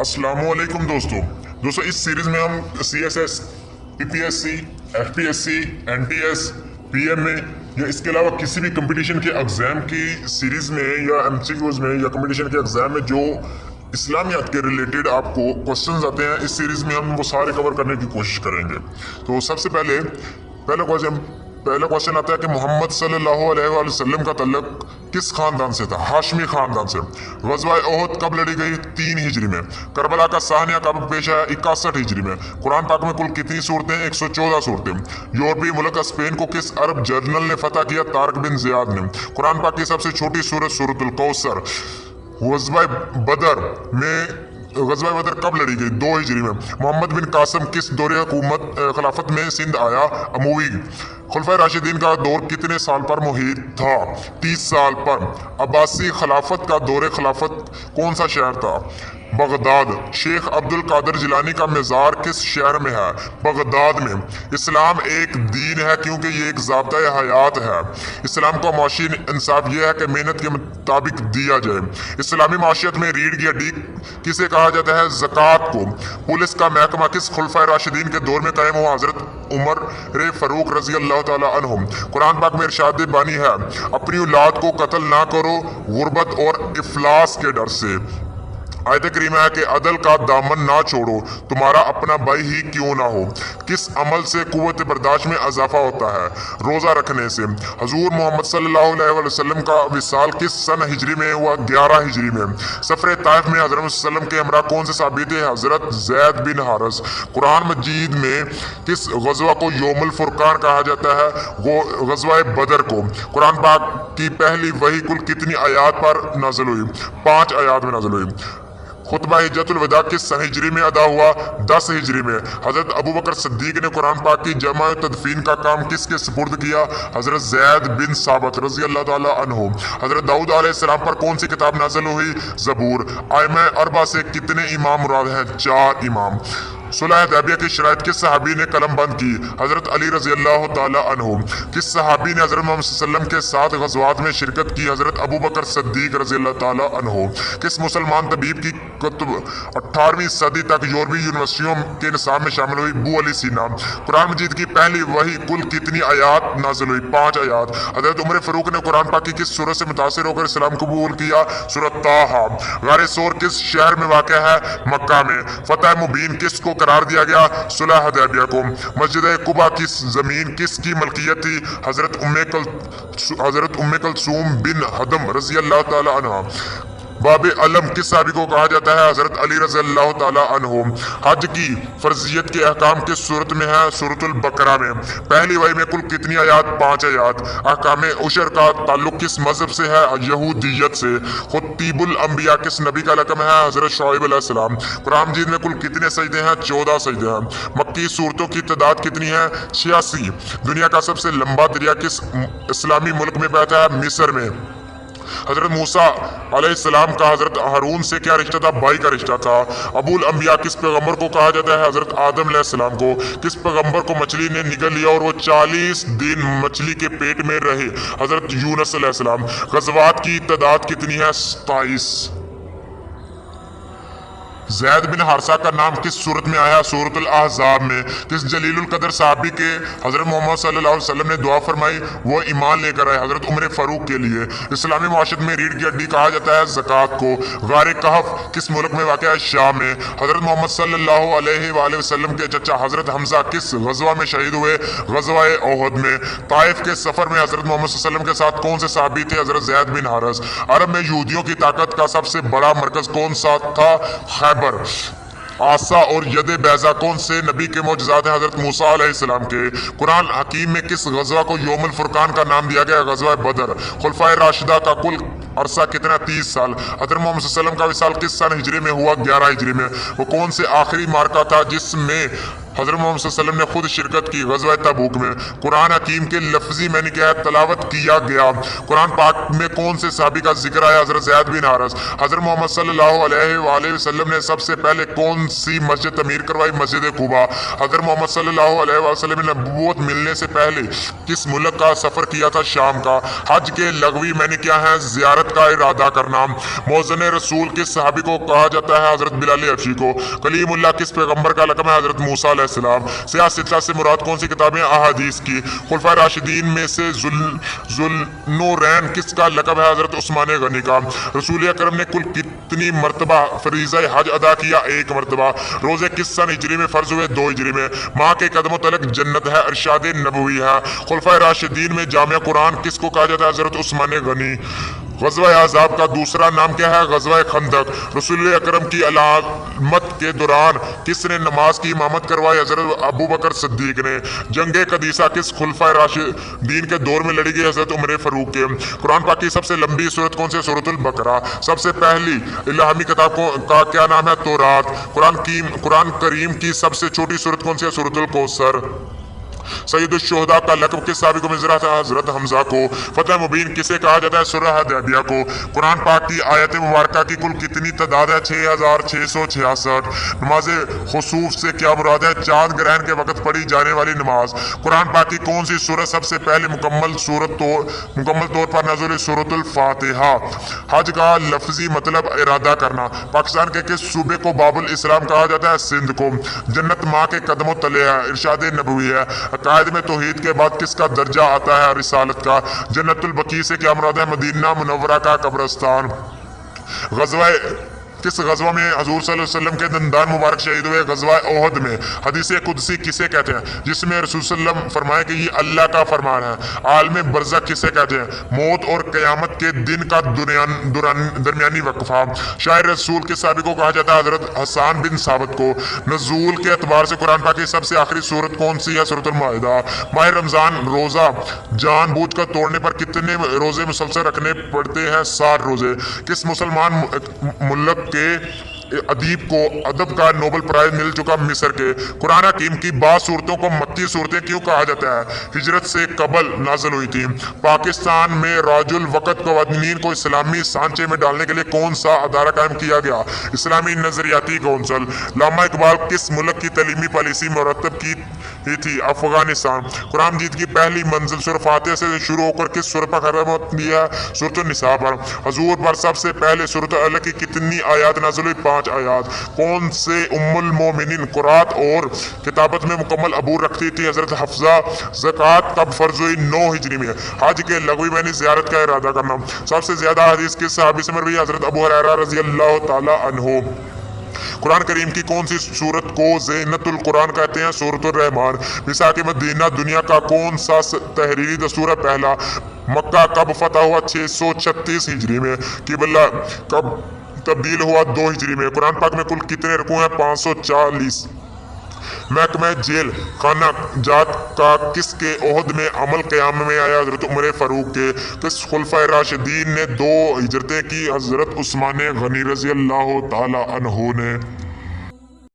अस्सलाम-ओ-अलैकुम दोस्तों इस सीरीज में हम CSS, PPSC, FPSC, NTS, PMA या इसके अलावा किसी भी कंपटीशन के एग्ज़ाम की सीरीज़ में या MCQs में या कंपटीशन के एग्ज़ाम में जो इस्लामियात के रिलेटेड आपको क्वेश्चंस आते हैं, इस सीरीज़ में हम वो सारे कवर करने की कोशिश करेंगे। तो सबसे पहला क्वेश्चन आता है कि मोहम्मद सल्लल्लाहु अलैहि वसल्लम का तल्लुक किस खानदान से था? हाशमी खानदान से। ग़ज़वा ओहद कब लड़ी गई? 3 हिजरी में। करबला का साहनिया कब पेश आया? 61 हिजरी में। कुरान पाक में कुल कितनी सूरतें? 114 सूरतें। यूरोपीय मुल्क स्पेन को किस अरब जर्नल ने फतह किया? तारिक बिन ज़ियाद ने। कुरान पाक की सबसे छोटी सूरत सूरतुल कौसर। ग़ज़वा बदर कब लड़ी गई? 2 हिजरी में। मोहम्मद बिन कासिम किस दौरे हुकूमत खिलाफत में सिंध आया? अमवी। खुलफाए राशिदीन का दौर कितने साल पर मुहित था? 30 साल पर। अब्बासी खिलाफत का दौरे खिलाफत कौन सा शहर था? बगदाद। शेख अब्दुल कादिर जिलानी का मज़ार किस शहर में है? बगदाद में। इस्लाम एक दीन है क्योंकि ये एक ज़ाब्ता हयात है। इस्लाम का माशी इंसाफ यह है कि मेहनत के मुताबिक दिया जाए। इस्लामी माशियत में रीढ़ की हड्डी किसे कहा जाता है? ज़कात को। पुलिस का महकमा किस खुलफाए राशिदीन के दौर में कायम हुआ? हज़रत उमर फ़ारूक रज़ी अल्लाह ताला अन्हुम। कुरान पाक में इरशाद बानी है, अपनी औलाद को कत्ल ना करो गुर्बत और इफलास के डर से। आयत करीमा है कि अदल का दामन ना छोड़ो, तुम्हारा अपना भाई ही क्यों ना हो। किस अमल से कुव्वत बर्दाश्त में इजाफा होता है? रोज़ा रखने से। हजूर मोहम्मद सल्लल्लाहु अलैहि वसल्लम का विसाल किस सन हिजरी में हुआ? 11 हिजरी में। सफ़र ताइफ में हज़रत वसल्लम के हमरा कौन से साबित है? हज़रत ज़ैद बिन हारिस। कुरान मजीद में किस ग़ज़वा को यौमुल फुरकान कहा जाता है? वो ग़ज़वा बदर को। कुरान पाक की पहली वही कुल कितनी आयात पर नाज़िल हुई? 5 आयात में नाज़िल हुई। खुतबा हिज्जतुल वदा किस सन हिजरी में अदा हुआ? 10 हिजरी में। हज़रत अबू बकर सिद्दीक ने कुरान पाक की जमा तदफीन का काम किसके सुपुर्द किया? हज़रत ज़ैद बिन साबित रज़ी अल्लाह ताला अन्हु। हज़रत दाऊद अलैहिस्सलाम पर कौन सी किताब नाज़िल हुई? ज़बूर। आइम्मा अरबा से कितने इमाम मुराद हैं? 4 इमाम। सुलह हुदैबिया की शराइत किस सहाबी ने कलम बंद की? हज़रत अली रज़ी अल्लाह ताला अन्हु। किस सहाबी ने हज़रत मोहम्मद सल्लल्लाहु अलैहि वसल्लम के साथ ग़ज़वात में शिरकत की? हज़रत अबू बकर सिद्दीक रज़ी अल्लाह ताला अन्हु। किस मुसलमान तबीब की कुतुब 18वीं सदी तक यूरोपीय यूनिवर्सिटियों के निसाब में शामिल हुई? बू अली सीना। कुरान मजीद की पहली वही कुल कितनी आयात नाज़िल हुई? 5 आयात। हज़रत उमर फ़ारूक ने कुरान पाक की किस सूरत से मुतासिर होकर इस्लाम कबूल किया? सूरत ताहा। गारे सोर किस शहर में वाक़ है? मक्का में। फतह मुबीन किसको करार दिया गया? सुलह हुदैबिया को। मस्जिद कुबा की जमीन किसकी मलकियत थी? हज़रत उम्मे कलसूम बिन हदम रज़ी अल्लाह ताला अन्हा। बाब अलम किस साहबी को कहा जाता है? हज़रत अली रज़ी अल्लाह ताला अन्हु। हज की फर्जियत के अहकाम किस सूरत में है? सूरतुल बकरा में। पहली वही में कुल कितनी आयात? 5 आयात। अहकाम उशर का ताल्लुक किस मजहब से है? यहूदियत से। खुतीबुल अंबिया किस नबी का लक़ब है? हज़रत शुआइब अलैहिस्सलाम। कुरान मजीद में कुल कितने सजदे हैं? 14 सजदे हैं। मक्की सूरतों की तादाद कितनी है? 86। दुनिया का सबसे लंबा दरिया किस इस्लामी मुल्क में बहता है? मिस्र में। हज़रत मूसा अलैहिस्सलाम का हज़रत हारून से क्या रिश्ता था? भाई का रिश्ता था। अबुल अंबिया किस पैगंबर को कहा जाता है? हज़रत आदम अलैहिस्सलाम को। किस पैगंबर को मछली ने निगल लिया और वो 40 दिन मछली के पेट में रहे? हज़रत यूनुस अलैहिस्सलाम। ग़ज़वात की तादाद कितनी है? 27। ज़ैद बिन हारिसा का नाम किस सूरत में आया? सूरतुल अहज़ाब में। किस जलीलुल कदर साहबी के हज़रत मोहम्मद सल्लल्लाहु अलैहि वसल्लम ने दुआ फरमाई? वो ईमान लेकर आए। हज़रत उमर फ़ारूक के लिए। इस्लामी माशरत में रीढ़ की हड्डी कहा जाता है ज़कात को। गारे कहफ किस मुल्क में वाक़ है? शाम में। हज़रत मोहम्मद सल्लल्लाहु अलैहि वसल्लम के चचा हज़रत हमज़ा किस ग़ज़वा में शहीद हुए? ग़ज़वा ओहद में। ताइफ के सफ़र में हज़रत मोहम्मद सल्लल्लाहु अलैहि वसल्लम के साथ कौन से साहबी थे? हज़रत ज़ैद बिन हारिस। अरब में यहूदियों की ताकत का सबसे बड़ा मरकज़ कौन सा था? खैबर। आसा और यद बैजा कौन से नबी के मौजज़ात हैं? हज़रत मूसा अलैहिस्सलाम के। कुरान हकीम में किस ग़ज़वा को यौमुल फुरकान का नाम दिया गया? ग़ज़वा बदर। खुलफाए राशिदा का कुल अरसा कितना? 30 साल। हज़रत मोहम्मद सल्लल्लाहु अलैहि वसल्लम का विसाल किस सन हिजरी में हुआ? 11 हिजरी में। वो कौन से आखिरी मार्का था जिसमें हज़रत मोहम्मद सल्लल्लाहु अलैहि वसल्लम ने खुद शिरकत की ग़ज़वा तबूक में। कुरान हकीम के लफ्जी मैंने क्या है तलावत किया गया। कुरान पाक में कौन से सहाबी का जिक्र आया? हज़रत ज़ैद बिन हारिस। हज़रत मोहम्मद सल्लल्लाहु अलैहि वसल्लम ने सबसे पहले कौन सी मस्जिद तमीर करवाई? मस्जिद कुबा। हज़रत मोहम्मद सल्लल्लाहु अलैहि वसल्लम ने नबूवत मिलने से पहले किस मुल्क का सफ़र किया था? शाम का। हज के लगवी मैंने क्या है ज़ियारत का इरादा करना। मौज़न रसूल किस सहाबी को कहा जाता है? हज़रत बिलाल हबशी को। कलीमुल्लाह किस पैगम्बर का लक़ब है? हज़रत मूसा अलैहिस्सलाम। सियासत से मुराद कौन सी किताबें? अहादीस की। खुलफाए राशिदीन में से ज़ुल्नूरैन किसका लक़ब है? हज़रत उस्मान गनी का। रसूल अकरम ने कुल कितनी मरतबा फरीज़ा हज अदा किया? 1 मरतबा। रोज़े किस सन हिजरी में फ़र्ज हुए? 2 हिजरी में। माँ के कदमों तलक जन्नत है, इरशाद नबवी है। खुलफाए राशिदीन में जामिया कुरान किसको कहा जाता है? हज़रत उस्मान गनी। ग़ज़वा अहज़ाब का दूसरा नाम क्या है? ग़ज़वा खंदक। रसूल अकरम की अलामत के दौरान किसने नमाज की इमामत करवाई? हज़रत अबू बकर सिद्दीक ने। जंग कदीसा किस खुलफाए राशिदीन के दौर में लड़ी गई? हज़रत उमर फ़ारूक के। कुरान पाक की सबसे लंबी सूरत कौन सी? सूरतुल बकरा। सबसे पहली इलाही किताब का क्या नाम है? तौरात। कुरान करीम की सबसे छोटी सूरत कौन सी है? सूरतुल कौसर। सैयदुश्शुहदा का लक़ब किस सहाबी को मिला था? हज़रत हमज़ा को। फतह मुबीन किसे कहा जाता है? सुलह हुदैबिया को। कुरान पाक की आयत मुबारका की कुल कितनी तादाद है? 6666। नमाज खुसूफ से क्या मुराद है? चांद ग्रहण के वक्त पढ़ी जाने वाली नमाज। कुरान पाक की कौन सी सूरत सबसे पहले मुकम्मल तौर पर नाज़िल हुई? सूरतुल फातिहा। हज का लफ्जी मतलब इरादा करना। पाकिस्तान के किस सूबे को बाबुल इस्लाम कहा जाता है? सिंध को। जन्नत माँ के कदमों तले है, इरशाद नबवी है। अकायद में तौहीद के बाद किसका दर्जा आता है? रिसालत का। जन्नतुल बकी से क्या मुराद है? मदीना मुनव्वरा का कब्रिस्तान। ग़ज़वा किस ग़ज़वा में हज़ूर सल्लल्लाहु अलैहि वसल्लम के दंदान मुबारक शहीद हुए? ग़ज़वा ओहद में। हदीस कुदसी किसे कहते हैं? जिसमें रसूल सल्लल्लाहु अलैहि वसल्लम फरमाए कि ये अल्लाह का फरमान है। आलम बरज़ख किसे कहते हैं? मौत और क़यामत के दिन का दरमियानी वक्फ़ा। शायर रसूल के सहाबी को कहा जाता है? हज़रत हसन बिन साबित को। नज़ूल के एतबार से कुरान पाक की सबसे आखिरी सूरत कौन सी है? सूरतुल माइदा। माह रमज़ान रोज़ा जानबूझ कर तोड़ने पर कितने रोज़े मुसलसल रखने पड़ते हैं? 60 रोज़े। किस मुसलमान मुल्क के अदीब को अदब का नोबल प्राइज मिल चुका? मिस्र के। कुरान हकीम की बात सूरतों को मक्की सूरतें क्यों कहा जाता है? हिजरत से कबल नाज़िल हुई थी। पाकिस्तान में राजुल वक़्त कवानीन को इस्लामी सांचे में डालने के लिए कौन सा अदारा कायम किया गया? इस्लामी नज़रियाती कौंसल। लामा इकबाल किस मुल्क की तलीमी पॉलिसी मुरतब की थी? अफगानिस्तान। कुरान मजीद की पहली मंजिल सूरह फातिहा से शुरू होकर किस सूरत पर खत्म होती है? सूरह निसा पर। हजूर पर सबसे पहले सूरह अलग की कितनी आयात नाज़िल हुई? 5 आयात। कौन से उम्मुल मोमिनीन कुरात और किताबत में मुकम्मल अबूर रखती थी? हज़रत हफ्सा। ज़कात कब फ़र्ज हुई? 9 हिजरी में। हज के लगवी मैंने ज़ियारत का इरादा करना। सबसे ज़्यादा हदीस किस सहाबी से मरवी? हज़रत अबू हुरैरा रज़ी अल्लाह ताला अन्हु। कुरान करीम की कौन सी सूरत को ज़ीनतुल कुरान कहते हैं? सूरतुर रहमान। मिसाक मदीना दुनिया का कौन सा तहरीरी दस्तूर है? पहला। मक्का कब फतह हुआ? 636 हिजरी में। किबला कब तब्दील हुआ? 2 हिजरी में। कुरान पाक में कुल कितने रुकू हैं? 540। महकमा जेल खाना जात का किसके ओहद में अमल क़याम में आया? हज़रत उमर फ़ारूक के। किस खुलफ़ाए राशिदीन ने 2 हिजरतें की? हज़रत उस्मान गनी रज़ी अल्लाह ताला अन्हु ने।